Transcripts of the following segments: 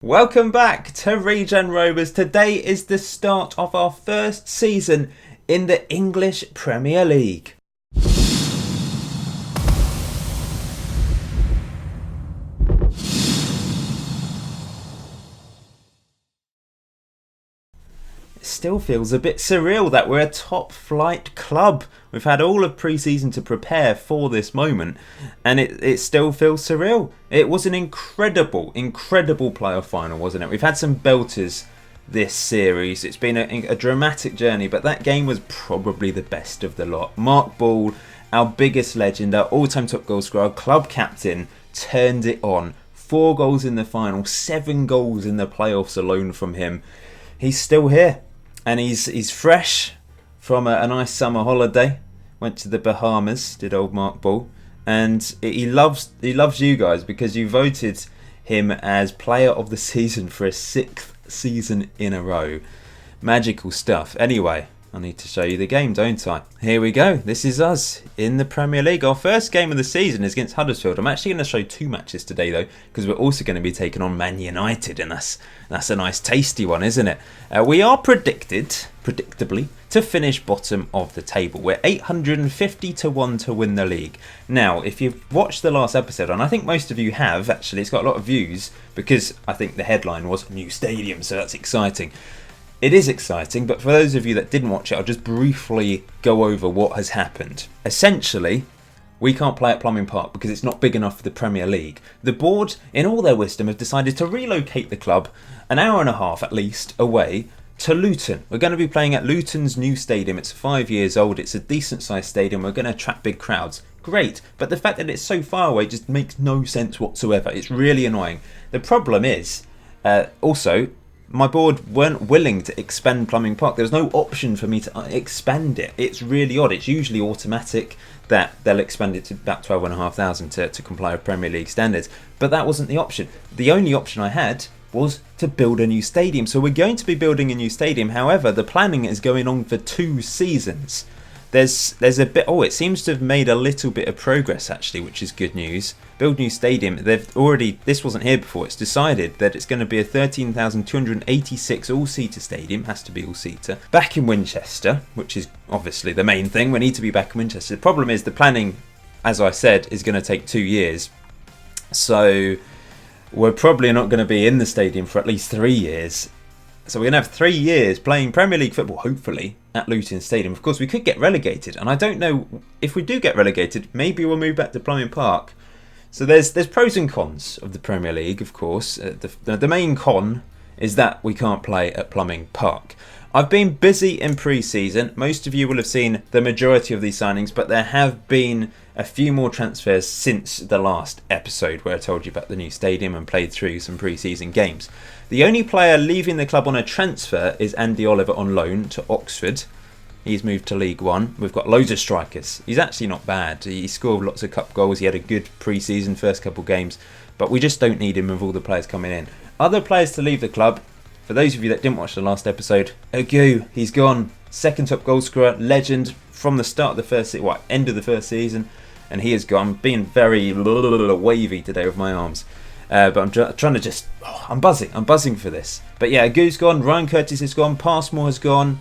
Welcome back to Regen Rovers. Today is the start of our first season in the English Premier League. It still feels a bit surreal that we're a top flight club. We've had all of pre-season to prepare for this moment and it still feels surreal. It was an incredible playoff final, wasn't it? We've had some belters this series. It's been a dramatic journey, but that game was probably the best of the lot. Mark Ball, our biggest legend, our all-time top goal scorer, our club captain, turned it on. 4 goals in the final, 7 goals in the playoffs alone from him. He's still here. And he's fresh from a nice summer holiday. Went to the Bahamas, did old Mark Ball. And he loves you guys because you voted him as player of the season for a 6th season in a row. Magical stuff. Anyway, I need to show you the game, don't I? Here we go. This is us in the Premier League. Our first game of the season is against Huddersfield. I'm actually going to show 2 matches today, though, because we're also going to be taking on Man United, and that's a nice tasty one, isn't it? We are predictably, to finish bottom of the table. We're 850 to 1 to win the league. Now, if you've watched the last episode, and I think most of you have, actually, it's got a lot of views, because I think the headline was New Stadium, so that's exciting. It is exciting, but for those of you that didn't watch it, I'll just briefly go over what has happened. Essentially, we can't play at Plumbing Park because it's not big enough for the Premier League. The board, in all their wisdom, have decided to relocate the club an hour and a half at least away to Luton. We're going to be playing at Luton's new stadium. It's 5 years old. It's a decent sized stadium. We're going to attract big crowds. Great, but the fact that it's so far away just makes no sense whatsoever. It's really annoying. The problem is, also, my board weren't willing to expand Plumbing Park. There was no option for me to expand it. It's really odd. It's usually automatic that they'll expand it to about 12,500 to comply with Premier League standards. But that wasn't the option. The only option I had was to build a new stadium. So we're going to be building a new stadium. However, the planning is going on for 2 seasons. There's a bit. Oh, it seems to have made a little bit of progress actually, which is good news. Build new stadium. They've already. This wasn't here before. It's decided that it's going to be a 13,286 all-seater stadium. Has to be all-seater. Back in Winchester, which is obviously the main thing. We need to be back in Winchester. The problem is the planning, as I said, is going to take 2 years. So we're probably not going to be in the stadium for at least 3 years. So we're going to have 3 years playing Premier League football, hopefully, at Luton Stadium. Of course, we could get relegated, and I don't know if we do get relegated, maybe we'll move back to Plumbing Park. So there's pros and cons of the Premier League, of course. The main con is that we can't play at Plumbing Park. I've been busy in pre-season. Most of you will have seen the majority of these signings, but there have been a few more transfers since the last episode where I told you about the new stadium and played through some pre-season games. The only player leaving the club on a transfer is Andy Oliver on loan to Oxford. He's moved to League One. We've got loads of strikers. He's actually not bad. He scored lots of cup goals. He had a good pre-season first couple games, but we just don't need him with all the players coming in. Other players to leave the club. For those of you that didn't watch the last episode, Agu, he's gone. 2nd top goal scorer, legend from the start of the end of the first season, and he is gone. I'm being very wavy today with my arms, but I'm trying to just. I'm buzzing for this. But yeah, Agu's gone. Ryan Curtis is gone. Passmore has gone.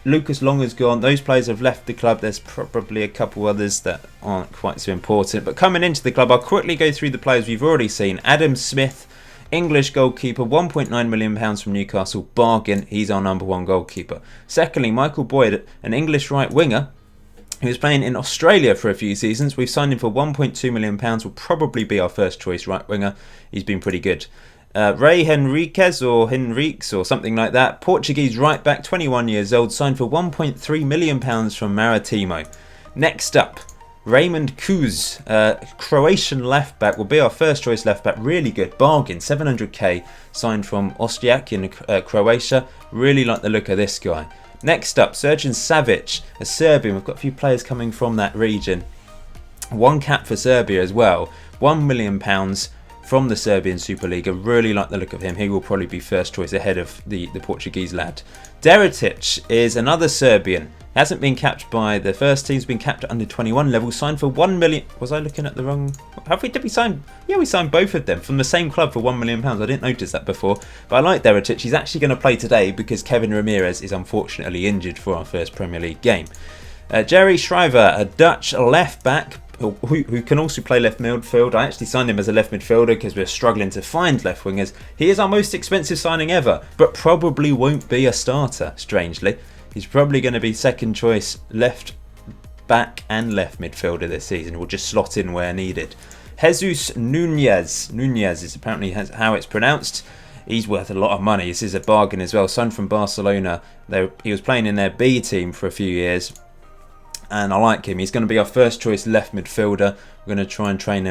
Lucas Long has gone. Those players have left the club. There's probably a couple others that aren't quite so important. But coming into the club, I'll quickly go through the players we've already seen. Adam Smith, English goalkeeper, £1.9 million from Newcastle, bargain. He's our number 1 goalkeeper. Secondly, Michael Boyd, an English right winger who was playing in Australia for a few seasons. We've signed him for £1.2 million. Will probably be our first choice right winger. He's been pretty good. Ray Henriquez or something like that. Portuguese right back, 21 years old, signed for £1.3 million from Maritimo. Next up, Raymond Kuz, Croatian left back, will be our first choice left back. Really good, bargain, 700k, signed from Osijek in Croatia. Really like the look of this guy. Next up, Srđan Savic, a Serbian. We've got a few players coming from that region. 1 cap for Serbia as well. £1 million from the Serbian Superliga. Really like the look of him. He will probably be first choice ahead of the Portuguese lad. Deratic is another Serbian. Hasn't been capped by the first team. He's been capped at under 21 level. Signed for 1 million. Was I looking at the wrong? Did we sign? Yeah, we signed both of them from the same club for £1 million. I didn't notice that before. But I like Deratic. He's actually going to play today because Kevin Ramirez is unfortunately injured for our first Premier League game. Jerry Shriver, a Dutch left back who can also play left midfield. I actually signed him as a left midfielder because we're struggling to find left wingers. He is our most expensive signing ever, but probably won't be a starter, strangely. He's probably going to be second choice left back and left midfielder this season. We'll just slot in where needed. Jesus Nunez. Nunez is apparently how it's pronounced. He's worth a lot of money. This is a bargain as well. Signed from Barcelona. He was playing in their B team for a few years. And I like him. He's going to be our first choice left midfielder. We're going to try and train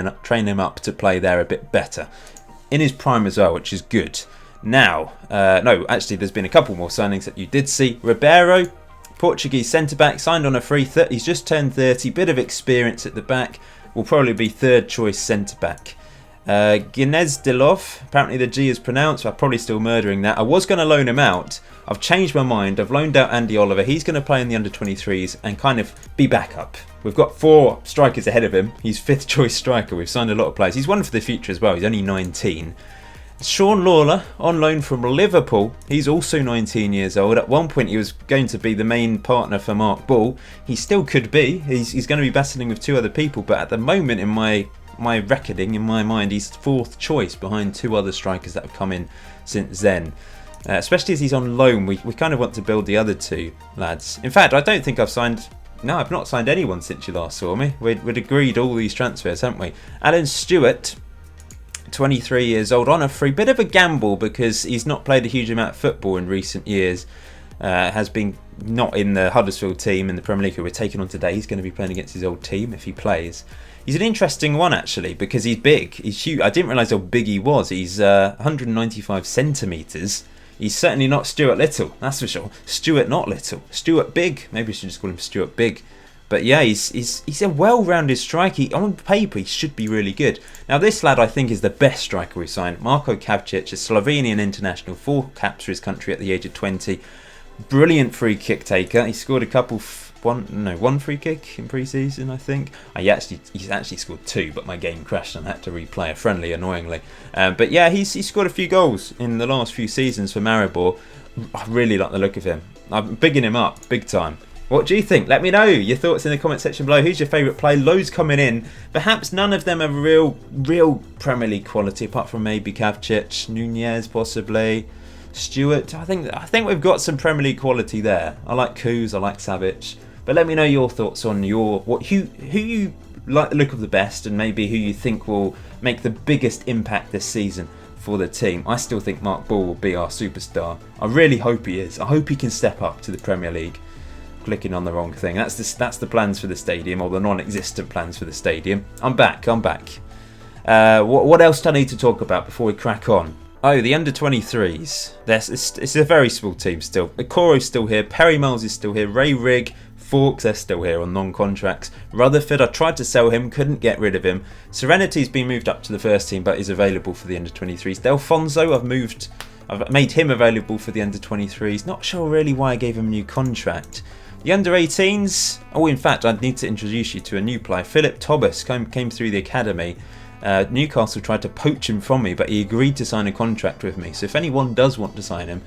him up to play there a bit better. In his prime as well, which is good. Now, actually there's been a couple more signings that you did see. Ribeiro, Portuguese centre-back, signed on a free. He's just turned 30, bit of experience at the back. Will probably be third choice centre-back. Ginez Dilov, apparently the G is pronounced, I'm probably still murdering that. I was going to loan him out. I've changed my mind. I've loaned out Andy Oliver. He's going to play in the under-23s and kind of be backup. We've got 4 strikers ahead of him. He's 5th choice striker. We've signed a lot of players. He's one for the future as well. He's only 19. Sean Lawler, on loan from Liverpool. He's also 19 years old. At one point, he was going to be the main partner for Mark Ball. He still could be. He's going to be battling with 2 other people. But at the moment, in my reckoning, in my mind, he's 4th choice behind 2 other strikers that have come in since then. Especially as he's on loan, we kind of want to build the other 2 lads. In fact, I don't think I've signed... No, I've not signed anyone since you last saw me. We'd agreed all these transfers, haven't we? Alan Stewart, 23 years old, on a free. Bit of a gamble because he's not played a huge amount of football in recent years. Has been not in the Huddersfield team in the Premier League who we're taking on today. He's going to be playing against his old team if he plays. He's an interesting one actually because he's big. He's huge. I didn't realise how big he was. He's 195 centimetres. He's certainly not Stuart Little, that's for sure. Stuart not Little. Stuart Big. Maybe we should just call him Stuart Big. But yeah, he's a well-rounded striker. On paper, he should be really good. Now, this lad, I think, is the best striker we've signed. Marko Kavcic, a Slovenian international, 4 caps for his country at the age of 20. Brilliant free kick taker. He scored a couple... one free kick in pre-season, I think. He's actually scored 2, but my game crashed and I had to replay a friendly, annoyingly. But yeah, he's scored a few goals in the last few seasons for Maribor. I really like the look of him. I'm bigging him up, big time. What do you think? Let me know your thoughts in the comment section below. Who's your favourite player? Loads coming in. Perhaps none of them are real Premier League quality, apart from maybe Kavcic, Nunez possibly. Stewart, I think we've got some Premier League quality there. I like Kuz, I like Savic. But let me know your thoughts on who you like the look of the best and maybe who you think will make the biggest impact this season for the team. I still think Mark Ball will be our superstar. I really hope he is. I hope he can step up to the Premier League. Clicking on the wrong thing. That's the plans for the stadium, or the non-existent plans for the stadium. I'm back. What else do I need to talk about before we crack on? Oh, the under-23s. It's a very small team still. Okoro's still here. Perry Miles is still here. Ray Rigg, Fawkes, they're still here on non-contracts. Rutherford, I tried to sell him, couldn't get rid of him. Serenity's been moved up to the first team, but is available for the under-23s. Delfonso, I've made him available for the under-23s. Not sure really why I gave him a new contract. The under-18s, in fact, I'd need to introduce you to a new player. Philip Thomas came through the academy. Newcastle tried to poach him from me, but he agreed to sign a contract with me. So if anyone does want to sign him,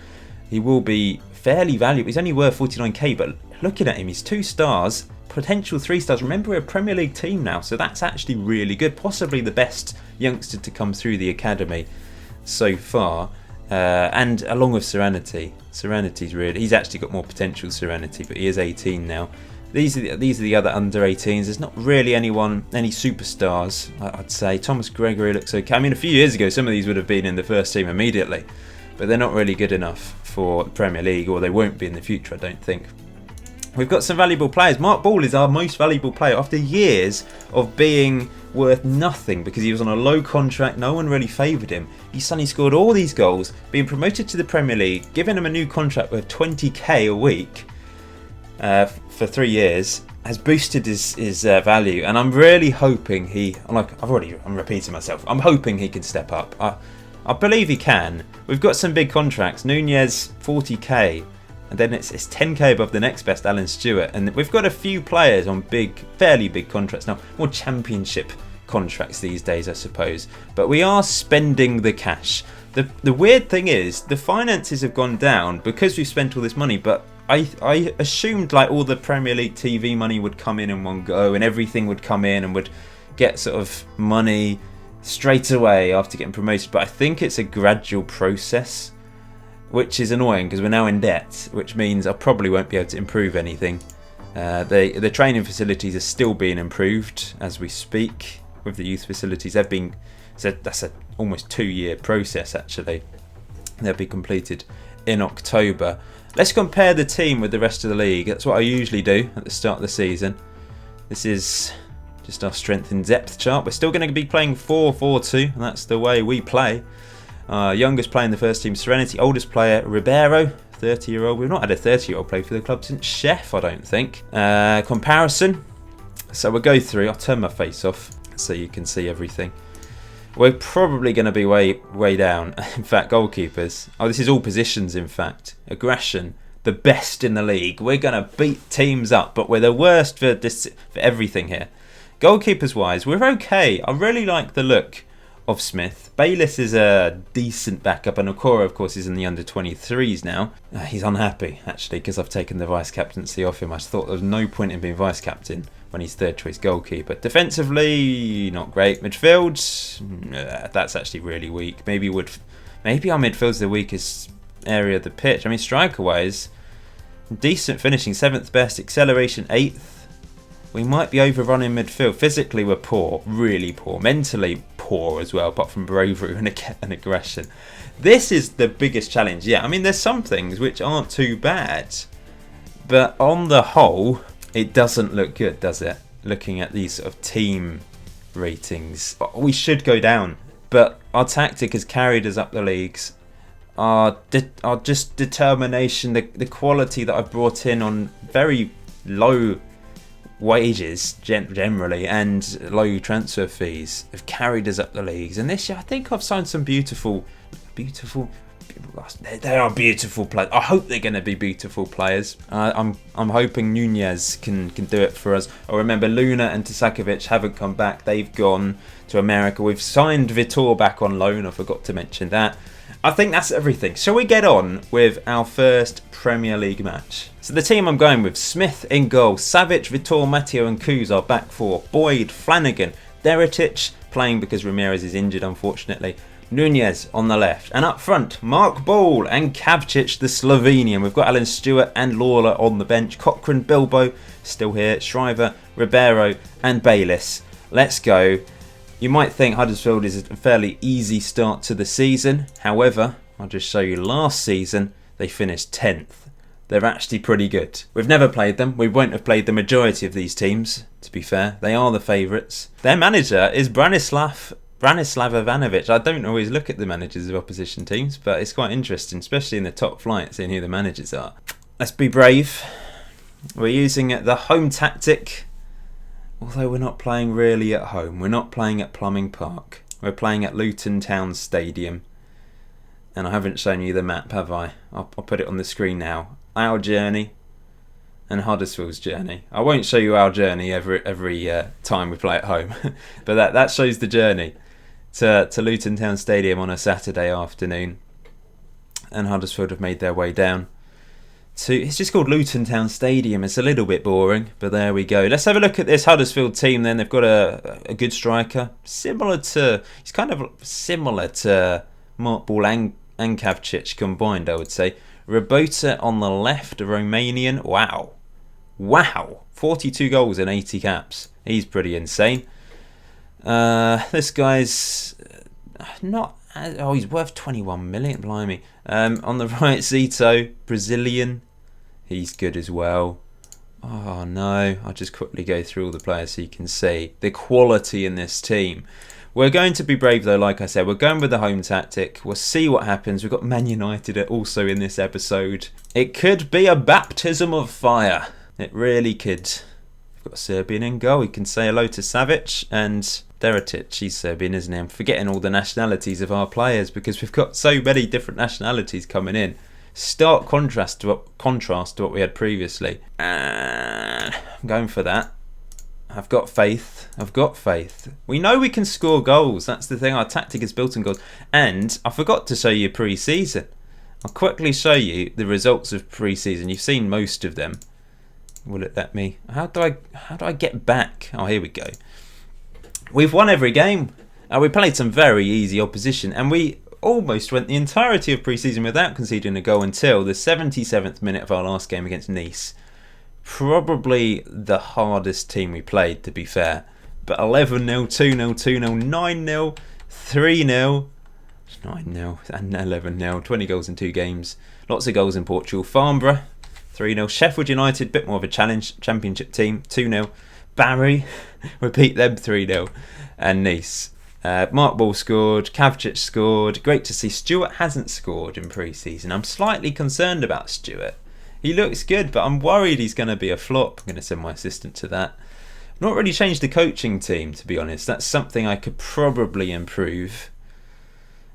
he will be fairly valuable. He's only worth 49k, but looking at him, he's 2 stars, potential 3 stars. Remember, we're a Premier League team now, so that's actually really good. Possibly the best youngster to come through the academy so far. And along with Serenity. Serenity's really... He's actually got more potential, Serenity, but he is 18 now. These are the other under-18s. There's not really any superstars, I'd say. Thomas Gregory looks okay. I mean, a few years ago, some of these would have been in the first team immediately. But they're not really good enough for the Premier League, or they won't be in the future, I don't think. We've got some valuable players. Mark Ball is our most valuable player after years of being worth nothing because he was on a low contract. No one really favoured him. He suddenly scored all these goals, being promoted to the Premier League, giving him a new contract worth 20k a week. for 3 years has boosted his value, and I'm really hoping I'm repeating myself. I'm hoping he can step up. I believe he can. We've got some big contracts. Nunez 40k, and then it's 10k above the next best, Alan Stewart, and we've got a few players on fairly big contracts now, more Championship contracts these days, I suppose. But we are spending the cash. The weird thing is the finances have gone down because we've spent all this money, but I assumed like all the Premier League TV money would come in one go and everything would come in and would get sort of money straight away after getting promoted. But I think it's a gradual process, which is annoying because we're now in debt, which means I probably won't be able to improve anything. The training facilities are still being improved as we speak with the youth facilities. That's an almost 2-year process actually. They'll be completed in October. Let's compare the team with the rest of the league. That's what I usually do at the start of the season. This is just our strength and depth chart. We're still going to be playing 4-4-2, and that's the way we play. Youngest player in the first team, Serenity. Oldest player, Ribeiro, 30-year-old. We've not had a 30-year-old play for the club since Chef, I don't think. Comparison. So we'll go through. I'll turn my face off so you can see everything. We're probably going to be way down. In fact, goalkeepers. Oh, this is all positions, in fact. Aggression, the best in the league. We're going to beat teams up, but we're the worst for everything here. Goalkeepers-wise, we're okay. I really like the look of Smith. Bayliss is a decent backup, and Okora, of course, is in the under-23s now. He's unhappy, actually, because I've taken the vice-captaincy off him. I thought there was no point in being vice-captain when he's third-choice goalkeeper. Defensively, not great. Midfield, that's actually really weak. Maybe our midfield's the weakest area of the pitch. I mean, striker-wise, decent finishing, 7th best. Acceleration, 8th. We might be overrunning midfield. Physically, we're poor, really poor. Mentally, poor as well, apart from bravery and aggression. This is the biggest challenge. Yeah, I mean, there's some things which aren't too bad, but on the whole, it doesn't look good, does it? Looking at these sort of team ratings, we should go down, but our tactic has carried us up the leagues. Our just determination, the quality that I've brought in on very low wages generally and low transfer fees have carried us up the leagues. And this year I think I've signed some beautiful they are beautiful players. I hope they're going to be beautiful players. I'm hoping Nunez can do it for us. I remember Luna and Tasakovic haven't come back. They've gone to America. We've signed Vitor back on loan. I forgot to mention that. I think that's everything. Shall we get on with our first Premier League match? So the team I'm going with: Smith in goal, Savic, Vitor, Matteo and Kuz are back four, Boyd, Flanagan, Deritic playing because Ramirez is injured unfortunately, Nunez on the left, and up front Mark Ball and Kavcic the Slovenian. We've got Alan Stewart and Lawler on the bench, Cochrane, Bilbo still here, Shriver, Ribeiro and Bayliss. Let's go. You might think Huddersfield is a fairly easy start to the season. However, I'll just show you last season they finished 10th. They're actually pretty good. We've never played them. We won't have played the majority of these teams, to be fair. They are the favourites. Their manager is Branislav Ivanovic. I don't always look at the managers of opposition teams, but it's quite interesting, especially in the top flight, seeing who the managers are. Let's be brave. We're using the home tactic. Although we're not playing really at home. We're not playing at Plumbing Park. We're playing at Luton Town Stadium. And I haven't shown you the map, have I? I'll put it on the screen now. Our journey and Huddersfield's journey. I won't show you our journey every time we play at home. But that shows the journey to Luton Town Stadium on a Saturday afternoon. And Huddersfield have made their way down. It's just called Luton Town Stadium. It's a little bit boring, but there we go. Let's have a look at this Huddersfield team then. They've got a good striker. He's kind of similar to Mark Ball and Kavcic combined, I would say. Rabota on the left, a Romanian. Wow. 42 goals and 80 caps. He's pretty insane. This guy's not... Oh, he's worth 21 million, blimey. On the right, Zito, Brazilian. He's good as well. Oh no, I'll just quickly go through all the players so you can see the quality in this team. We're going to be brave though, like I said. We're going with the home tactic. We'll see what happens. We've got Man United also in this episode. It could be a baptism of fire. It really could. We've got a Serbian in goal. We can say hello to Savic and Deretic. He's Serbian, isn't he? I'm forgetting all the nationalities of our players because we've got so many different nationalities coming in. Stark contrast to what we had previously. And I'm going for that. I've got faith. We know we can score goals. That's the thing. Our tactic is built on goals. And I forgot to show you pre-season. I'll quickly show you the results of pre-season. You've seen most of them. Will it let me? How do I get back? Oh, here we go. We've won every game. We played some very easy opposition, and we almost went the entirety of pre-season without conceding a goal until the 77th minute of our last game against Nice. Probably the hardest team we played, to be fair. But 11-0, 2-0, 2-0, 9-0, 3-0, 9-0 and 11-0. 20 goals in 2 games. Lots of goals in Portugal. Farnborough, 3-0. Sheffield United, bit more of a challenge. Championship team, 2-0. Barry, we beat them 3-0. And Nice. Mark Ball scored, Kavcic scored. Great to see. Stewart hasn't scored in pre-season. I'm slightly concerned about Stewart. He looks good, but I'm worried he's going to be a flop. I'm going to send my assistant to that. Not really changed the coaching team, to be honest. That's something I could probably improve.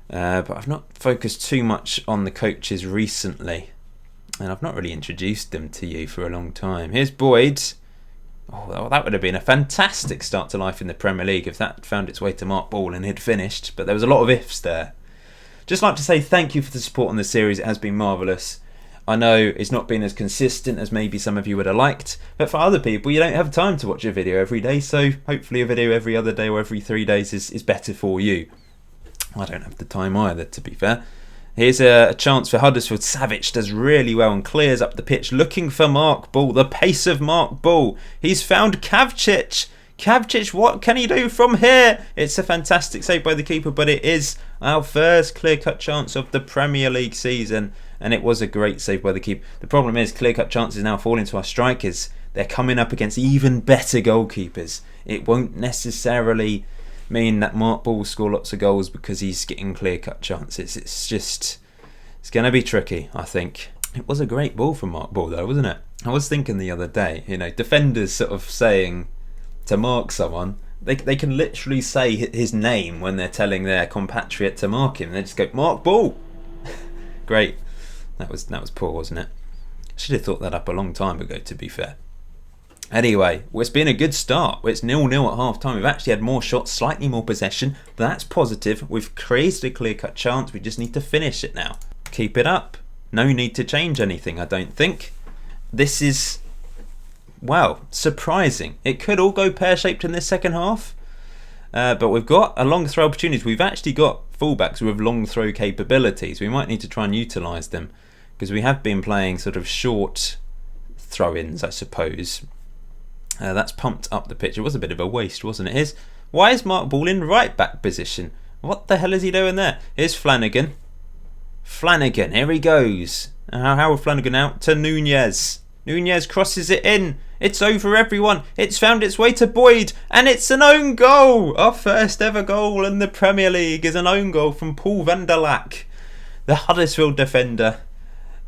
But I've not focused too much on the coaches recently. And I've not really introduced them to you for a long time. Here's Boyd. Oh, that would have been a fantastic start to life in the Premier League if that found its way to Mark Ball and he'd finished. But there was a lot of ifs there. Just like to say thank you for the support on the series. It has been marvellous. I know it's not been as consistent as maybe some of you would have liked. But for other people, you don't have time to watch a video every day. So hopefully a video every other day or every 3 days is better for you. I don't have the time either, to be fair. Here's a chance for Huddersfield. Savic does really well and clears up the pitch looking for Mark Ball. The pace of Mark Ball. He's found Kavcic. Kavcic, what can he do from here? It's a fantastic save by the keeper, but it is our first clear-cut chance of the Premier League season. And it was a great save by the keeper. The problem is clear-cut chances now fall into our strikers. They're coming up against even better goalkeepers. It won't necessarily mean that Mark Ball will score lots of goals because he's getting clear-cut chances. It's going to be tricky, I think. It was a great ball from Mark Ball, though, wasn't it? I was thinking the other day, defenders sort of saying to mark someone, they can literally say his name when they're telling their compatriot to mark him. They just go, Mark Ball. Great. That was poor, wasn't it? Should have thought that up a long time ago, to be fair. Anyway, it's been a good start. It's 0-0 at half-time. We've actually had more shots, slightly more possession. That's positive. We've created a clear-cut chance. We just need to finish it now. Keep it up. No need to change anything, I don't think. This is, well, surprising. It could all go pear-shaped in this second half. But we've got a long throw opportunities. We've actually got fullbacks with long throw capabilities. We might need to try and utilise them because we have been playing sort of short throw-ins, I suppose. That's pumped up the pitch. It was a bit of a waste, wasn't it? Why is Mark Ball in right back position? What the hell is he doing there? Here's Flanagan. Here he goes. How Flanagan out to Nunez. Nunez crosses it in. It's over everyone. It's found its way to Boyd. And it's an own goal. Our first ever goal in the Premier League is an own goal from Paul van der Lack, the Huddersfield defender.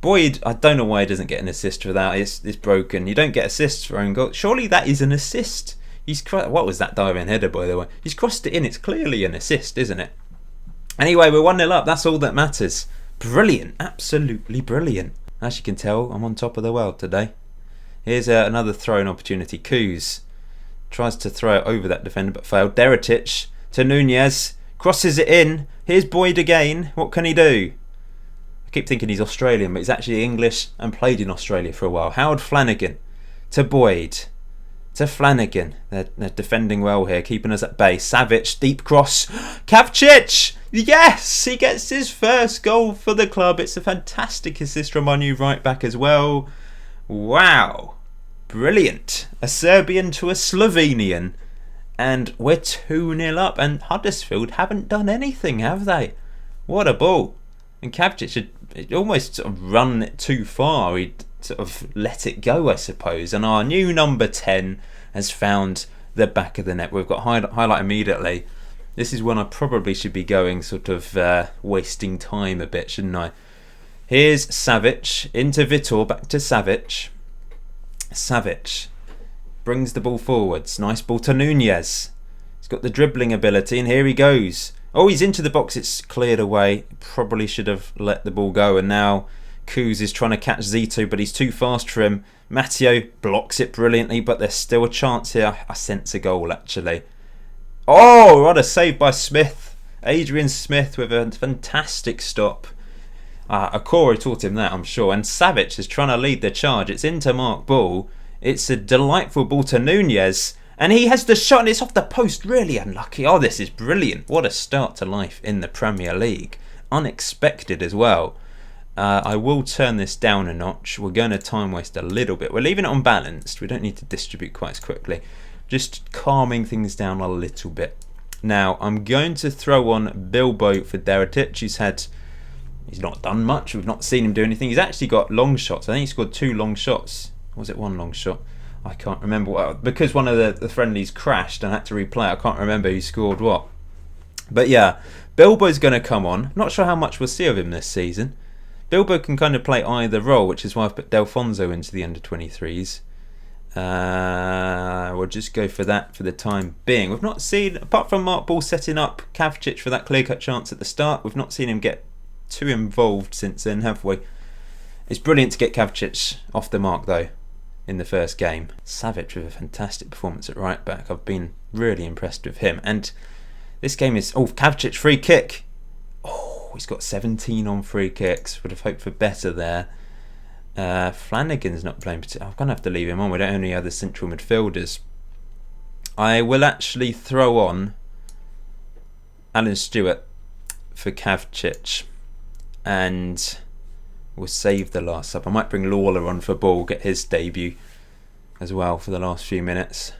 Boyd, I don't know why he doesn't get an assist for that. It's broken. You don't get assists for own goal. Surely that is an assist. What was that diving header, by the way? He's crossed it in. It's clearly an assist, isn't it? Anyway, we're 1-0 up. That's all that matters. Brilliant. Absolutely brilliant. As you can tell, I'm on top of the world today. Here's another throw-in opportunity. Kuz tries to throw it over that defender but failed. Deretic to Nunez. Crosses it in. Here's Boyd again. What can he do? I keep thinking he's Australian, but he's actually English and played in Australia for a while. Howard Flanagan to Boyd. To Flanagan. They're defending well here, keeping us at bay. Savic, deep cross. Kavcic! Yes! He gets his first goal for the club. It's a fantastic assist from our new right back as well. Wow. Brilliant. A Serbian to a Slovenian. And we're 2-0 up. And Huddersfield haven't done anything, have they? What a ball. And Kavcic had almost sort of run it too far. He'd sort of let it go, I suppose. And our new number 10 has found the back of the net. We've got highlight immediately. This is when I probably should be going sort of wasting time a bit, shouldn't I? Here's Savic into Vitor, back to Savic. Savic brings the ball forwards. Nice ball to Nunez. He's got the dribbling ability, and here he goes. Oh, he's into the box. It's cleared away. Probably should have let the ball go. And now Kuz is trying to catch Zito, but he's too fast for him. Matteo blocks it brilliantly, but there's still a chance here. I sense a goal, actually. Oh, what a save by Smith. Adrian Smith with a fantastic stop. Akora taught him that, I'm sure. And Savic is trying to lead the charge. It's into Mark Ball. It's a delightful ball to Nunez. And he has the shot and it's off the post. Really unlucky. Oh, this is brilliant. What a start to life in the Premier League. Unexpected as well. I will turn this down a notch. We're going to time waste a little bit. We're leaving it unbalanced. We don't need to distribute quite as quickly. Just calming things down a little bit. Now, I'm going to throw on Bilbo for Deratic. He's not done much. We've not seen him do anything. He's actually got long shots. I think he scored 2 long shots. Or was it 1 long shot? I can't remember. Because one of the friendlies crashed and I had to replay, I can't remember who scored what. But yeah, Bilbo's going to come on. Not sure how much we'll see of him this season. Bilbo can kind of play either role, which is why I've put Delfonso into the under-23s. We'll just go for that for the time being. We've not seen, apart from Mark Ball setting up Kavcic for that clear-cut chance at the start, we've not seen him get too involved since then, have we? It's brilliant to get Kavcic off the mark, though, in the first game. Savic with a fantastic performance at right back. I've been really impressed with him. And this game is... Oh, Kavcic, free kick. Oh, he's got 17 on free kicks. Would have hoped for better there. Flanagan's not playing. I'm going to have to leave him on. We don't have any other central midfielders. I will actually throw on Alan Stewart for Kavcic. And we'll save the last sub. I might bring Lawler on for Ball, get his debut as well for the last few minutes.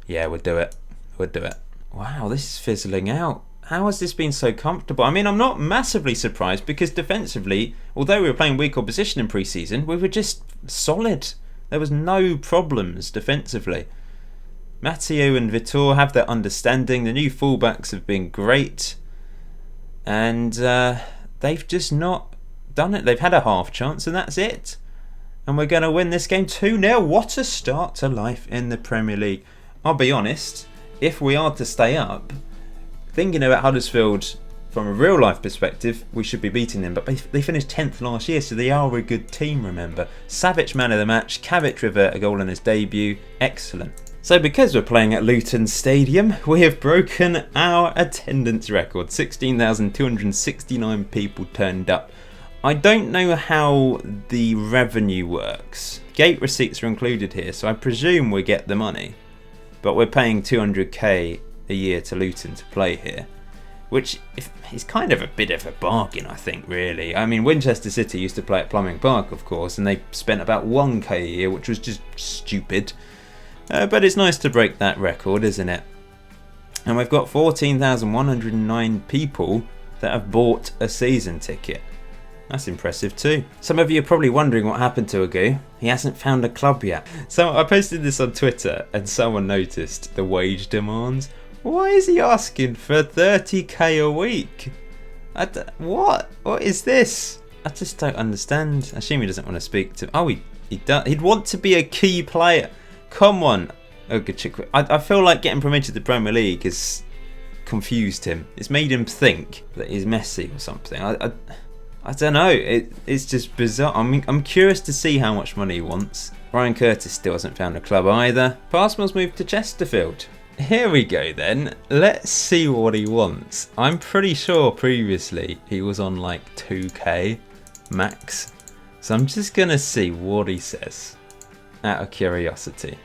Yeah, we'll do it. We'll do it. Wow, this is fizzling out. How has this been so comfortable? I mean, I'm not massively surprised because defensively, although we were playing weak opposition in pre-season, we were just solid. There was no problems defensively. Matteo and Vitor have their understanding. The new fullbacks have been great. And they've just not done it. They've had a half chance and that's it. And we're going to win this game 2-0. What a start to life in the Premier League. I'll be honest, if we are to stay up, thinking about Huddersfield from a real life perspective, we should be beating them. But they finished 10th last year, so they are a good team, remember. Savic man of the match, Kavcic with a goal in his debut. Excellent. So because we're playing at Luton Stadium, we have broken our attendance record. 16,269 people turned up. I don't know how the revenue works. Gate receipts are included here, so I presume we get the money. But we're paying 200k a year to Luton to play here, which is kind of a bit of a bargain, I think, really. I mean, Winchester City used to play at Plumbing Park, of course, and they spent about 1k a year, which was just stupid. But it's nice to break that record, isn't it? And we've got 14,109 people that have bought a season ticket. That's impressive too. Some of you are probably wondering what happened to Agu. He hasn't found a club yet. So I posted this on Twitter and someone noticed the wage demands. Why is he asking for 30k a week? What? What is this? I just don't understand. I assume he doesn't want to speak to... Oh, he does. He'd want to be a key player. Come on. I feel like getting promoted to the Premier League has confused him. It's made him think that he's Messi or something. I don't know. It's just bizarre. I mean, I'm curious to see how much money he wants. Ryan Curtis still hasn't found a club either. Passmill's moved to Chesterfield. Here we go then. Let's see what he wants. I'm pretty sure previously he was on like 2k max. So I'm just going to see what he says out of curiosity.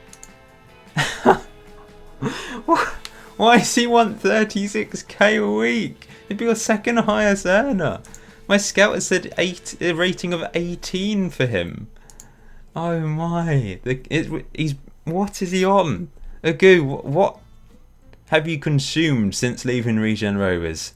Why does he want 36k a week? He'd be your second highest earner. My scout has said a rating of 18 for him. Oh my. What is he on? Agu, what have you consumed since leaving Regen Rovers?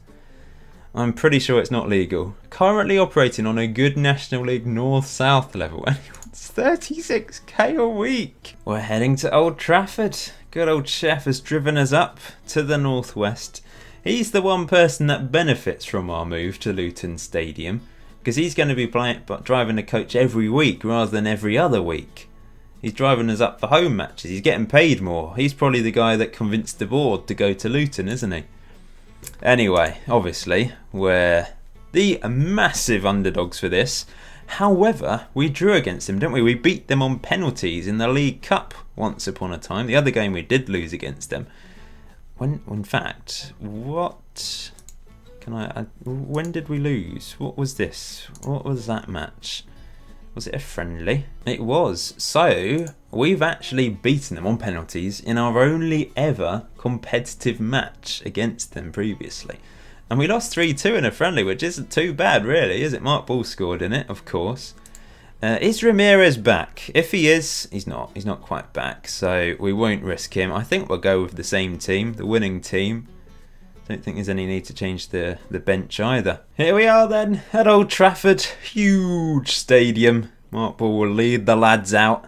I'm pretty sure it's not legal. Currently operating on a good National League North-South level and he wants 36k a week. We're heading to Old Trafford. Good old chef has driven us up to the northwest. He's the one person that benefits from our move to Luton Stadium because he's going to be driving the coach every week rather than every other week. He's driving us up for home matches. He's getting paid more. He's probably the guy that convinced the board to go to Luton, isn't he? Anyway, obviously, we're the massive underdogs for this. However, we drew against them, didn't we? We beat them on penalties in the League Cup once upon a time. The other game we did lose against them. In fact, when did we lose? What was this? What was that match? Was it a friendly? It was. So, we've actually beaten them on penalties in our only ever competitive match against them previously. And we lost 3-2 in a friendly, which isn't too bad really, is it? Mark Ball scored in it, of course. Is Ramirez back? If he is, he's not. He's not quite back, so we won't risk him. I think we'll go with the same team, the winning team. Don't think there's any need to change the bench either. Here we are then at Old Trafford, huge stadium. Mark Ball will lead the lads out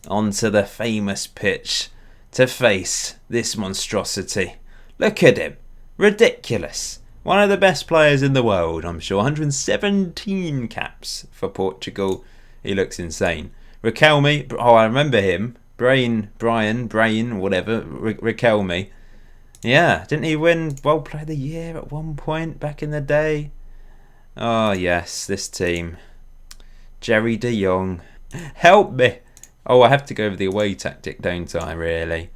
onto the famous pitch to face this monstrosity. Look at him, ridiculous. One of the best players in the world, I'm sure. 117 caps for Portugal. He looks insane. Riquelme, I remember him. Brian, whatever. Riquelme. Yeah, didn't he win World Player of the Year at one point back in the day? Oh yes, this team. Jerry De Jong. Help me! Oh, I have to go with the away tactic, don't I, really?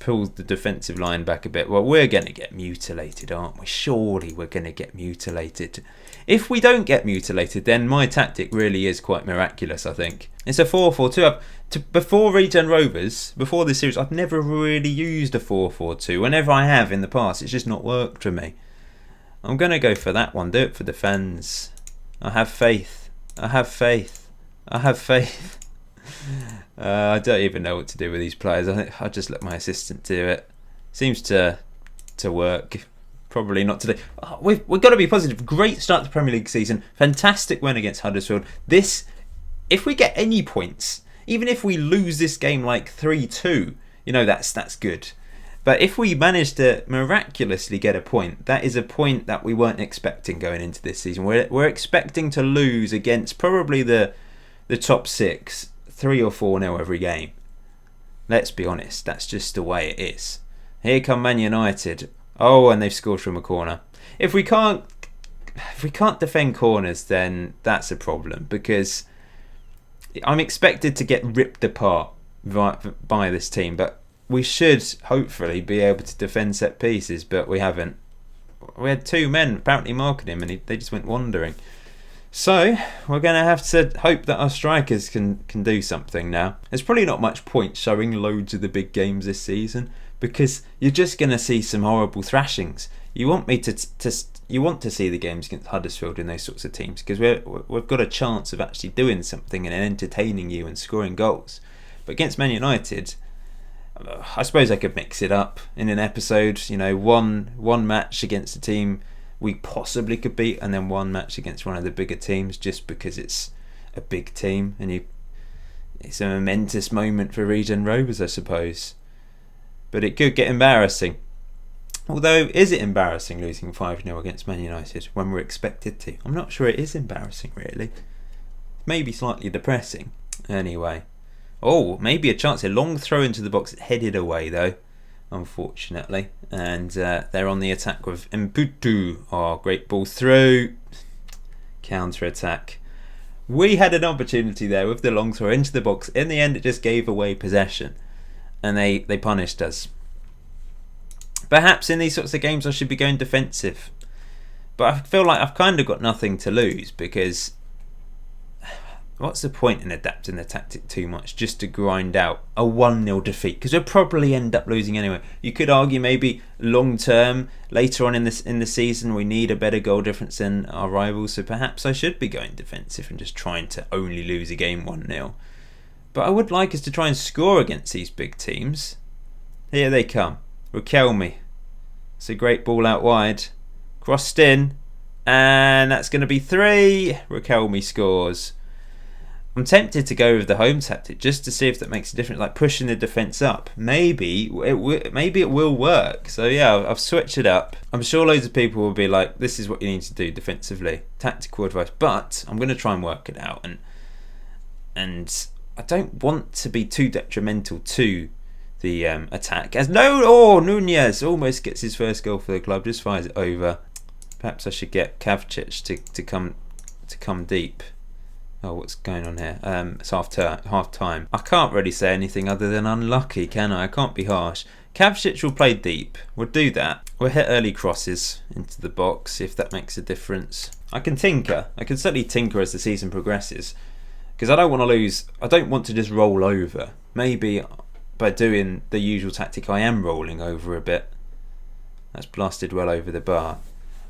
Pulls the defensive line back a bit. Well, we're going to get mutilated, aren't we? Surely we're going to get mutilated. If we don't get mutilated, then my tactic really is quite miraculous, I think. It's a 4-4-2. Before Regen Rovers, before this series, I've never really used a 4-4-2. Whenever I have in the past, it's just not worked for me. I'm going to go for that one. Do it for the fans. I have faith. I have faith. I have faith. I don't even know what to do with these players. I think I'll just let my assistant do it. Seems to work. Probably not today. Oh, we've got to be positive. Great start to the Premier League season. Fantastic win against Huddersfield. If we get any points, even if we lose this game like 3-2, that's good. But if we manage to miraculously get a point, that is a point that we weren't expecting going into this season. We're expecting to lose against probably the top six, 3 or 4-0 every game. Let's be honest, that's just the way it is. Here come Man United. Oh, and they've scored from a corner. If we can't defend corners, then that's a problem, because I'm expected to get ripped apart by this team, but we should hopefully be able to defend set pieces, but we haven't. We had 2 men apparently marking him, and they just went wandering. So we're going to have to hope that our strikers can do something now. There's probably not much point showing loads of the big games this season, because you're just going to see some horrible thrashings. You want to see the games against Huddersfield and those sorts of teams, because we've got a chance of actually doing something and entertaining you and scoring goals. But against Man United, I suppose I could mix it up in an episode. One match against a team we possibly could beat, and then one match against one of the bigger teams, just because it's a big team and it's a momentous moment for Regen Rovers, I suppose. But it could get embarrassing. Although, is it embarrassing losing 5-0 against Man United when we're expected to? I'm not sure it is embarrassing, really. Maybe slightly depressing. Anyway. Oh, maybe a chance. A long throw into the box, headed away though, unfortunately. And they're on the attack with Mputu. Oh, great ball through. Counter attack. We had an opportunity there with the long throw into the box. In the end, it just gave away possession, and they punished us. Perhaps in these sorts of games I should be going defensive, but I feel like I've kind of got nothing to lose, because what's the point in adapting the tactic too much just to grind out a 1-0 defeat, because we'll probably end up losing anyway. You could argue maybe long term, later on in the season, we need a better goal difference than our rivals, so perhaps I should be going defensive and just trying to only lose a game 1-0. But I would like us to try and score against these big teams. Here they come. Riquelme. It's a great ball out wide. Crossed in. And that's going to be 3. Riquelme scores. I'm tempted to go with the home tactic just to see if that makes a difference, like pushing the defence up. Maybe it will work. So yeah, I've switched it up. I'm sure loads of people will be like, this is what you need to do defensively. Tactical advice. But I'm going to try and work it out. And I don't want to be too detrimental to the attack. Nunez almost gets his first goal for the club, just fires it over. Perhaps I should get Kavcic to come deep. Oh, what's going on here? It's half time. I can't really say anything other than unlucky, can I? I can't be harsh. Kavcic will play deep. We'll do that. We'll hit early crosses into the box if that makes a difference. I can tinker. I can certainly tinker as the season progresses, because I don't want to lose. I don't want to just roll over. Maybe by doing the usual tactic, I am rolling over a bit. That's blasted well over the bar.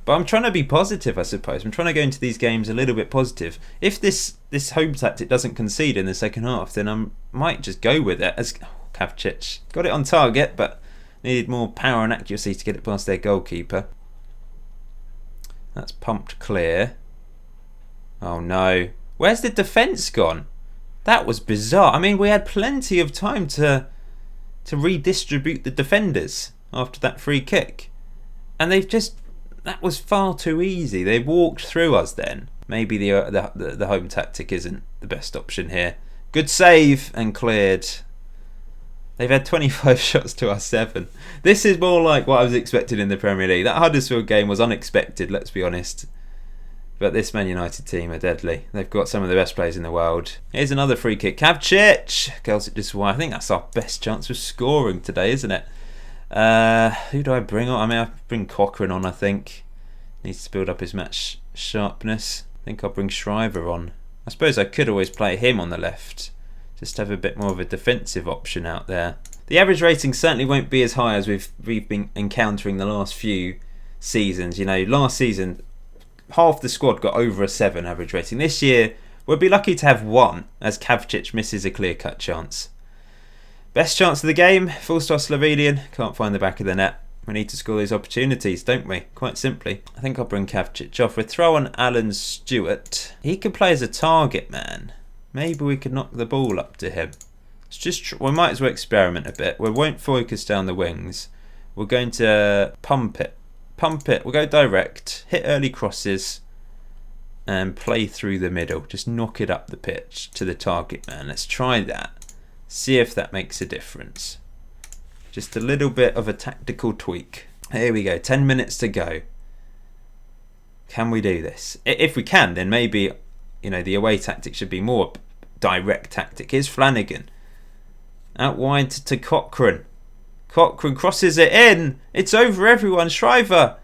But I'm trying to be positive, I suppose. I'm trying to go into these games a little bit positive. If this home tactic doesn't concede in the second half, then I might just go with it. As Kavcic got it on target, but needed more power and accuracy to get it past their goalkeeper. That's pumped clear. Oh no. Where's the defence gone? That was bizarre. I mean, we had plenty of time to redistribute the defenders after that free kick. And that was far too easy. They walked through us then. Maybe the home tactic isn't the best option here. Good save and cleared. They've had 25 shots to our 7. This is more like what I was expecting in the Premier League. That Huddersfield game was unexpected, let's be honest. But this Man United team are deadly. They've got some of the best players in the world. Here's another free kick. Kavcic! Girls, it just why. I think that's our best chance of scoring today, isn't it? Who do I bring on? I mean, I bring Cochrane on, I think. Needs to build up his match sharpness. I think I'll bring Shriver on. I suppose I could always play him on the left. Just have a bit more of a defensive option out there. The average rating certainly won't be as high as we've been encountering the last few seasons. You know, last season, half the squad got over a 7 average rating. This year, we'll be lucky to have 1, as Kavcic misses a clear-cut chance. Best chance of the game, full-star Slovenian. Can't find the back of the net. We need to score these opportunities, don't we? Quite simply. I think I'll bring Kavcic off. We'll throw on Alan Stewart. He could play as a target man. Maybe we could knock the ball up to him. It's just we might as well experiment a bit. We won't focus down the wings. We're going to pump it. We'll go direct. Hit early crosses. And play through the middle. Just knock it up the pitch to the target man. Let's try that. See if that makes a difference. Just a little bit of a tactical tweak. Here we go. 10 minutes to go. Can we do this? If we can, then maybe, you know, the away tactic should be more direct tactic. Here's Flanagan. Out wide to Cochrane. Cochrane crosses it in. It's over everyone. Shriver.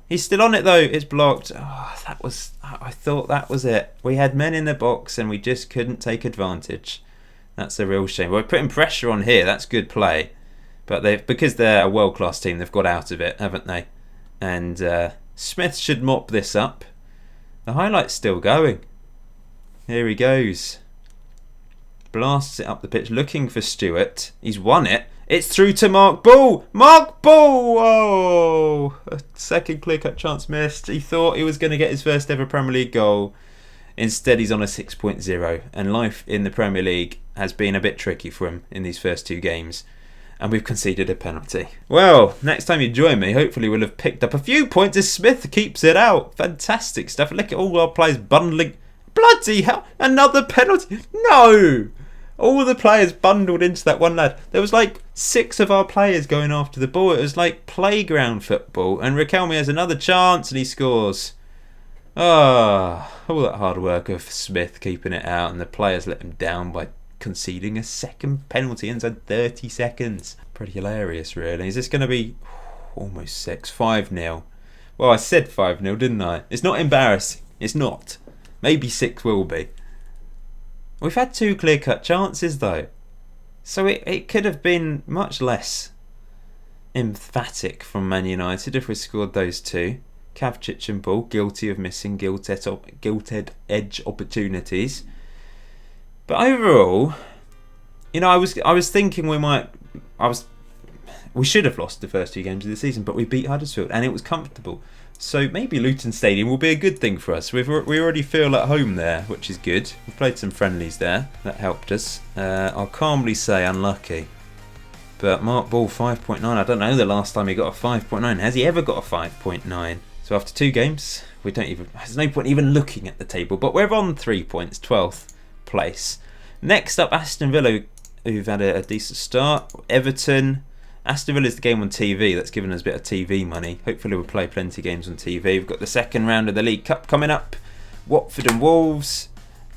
He's still on it though. It's blocked. I thought that was it. We had men in the box and we just couldn't take advantage. That's a real shame. We're putting pressure on here. That's good play. But because they're a world-class team, they've got out of it, haven't they? And Smith should mop this up. The highlight's still going. Here he goes. Blasts it up the pitch, looking for Stewart. He's won it. It's through to Mark Bull. Mark Bull! Oh! A second clear-cut chance missed. He thought he was going to get his first ever Premier League goal. Instead, he's on a 6.0. And life in the Premier League has been a bit tricky for him in these first 2 games. And we've conceded a penalty. Well, next time you join me, hopefully we'll have picked up a few points as Smith keeps it out. Fantastic stuff. Look at all our players bundling. Bloody hell! Another penalty! No! All the players bundled into that one lad. There was like 6 of our players going after the ball. It was like playground football. And Riquelme has another chance and he scores. All that hard work of Smith keeping it out, and the players let him down by conceding a second penalty inside 30 seconds. Pretty hilarious, really. Is this going to be almost 6? 5-0. Well, I said 5-0, didn't I? It's not embarrassing. It's not. Maybe 6 will be. We've had 2 clear-cut chances, though. So it could have been much less emphatic from Man United if we scored those 2. Kavcic and Bull guilty of missing gilt edge opportunities. But overall, you know, I was thinking we should have lost the first 2 games of the season, but we beat Huddersfield and it was comfortable. So maybe Luton Stadium will be a good thing for us. We already feel at home there, which is good. We've played some friendlies there. That helped us. I'll calmly say unlucky. But Mark Ball 5.9. I don't know the last time he got a 5.9. Has he ever got a 5.9? So after 2 games, there's no point even looking at the table. But we're on 3 points, 12th place. Next up, Aston Villa, who've had a decent start. Everton. Aston Villa's the game on TV. That's given us a bit of TV money. Hopefully we'll play plenty of games on TV. We've got the second round of the League Cup coming up. Watford and Wolves.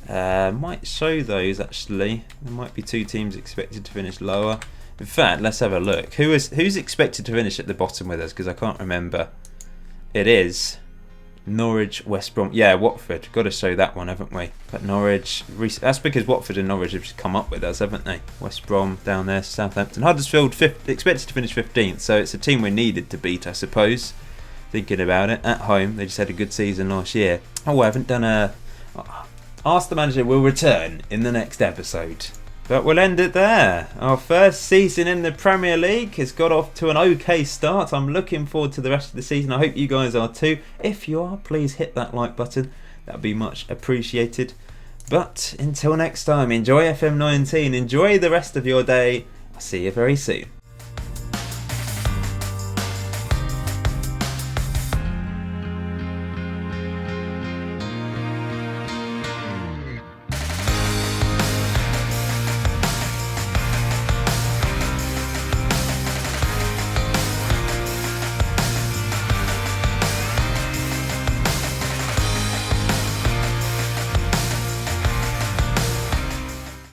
Might show those actually. There might be two teams expected to finish lower. In fact, let's have a look. Who's expected to finish at the bottom with us? Because I can't remember. It is Norwich, West Brom. Yeah, Watford. Got to show that one, haven't we? But Norwich. That's because Watford and Norwich have just come up with us, haven't they? West Brom down there. Southampton. Huddersfield expected to finish 15th. So it's a team we needed to beat, I suppose. Thinking about it. At home, they just had a good season last year. Oh, I haven't done a... Ask the Manager will return in the next episode. But we'll end it there. Our first season in the Premier League has got off to an okay start. I'm looking forward to the rest of the season. I hope you guys are too. If you are, please hit that like button. That would be much appreciated. But until next time, enjoy FM19. Enjoy the rest of your day. I'll see you very soon.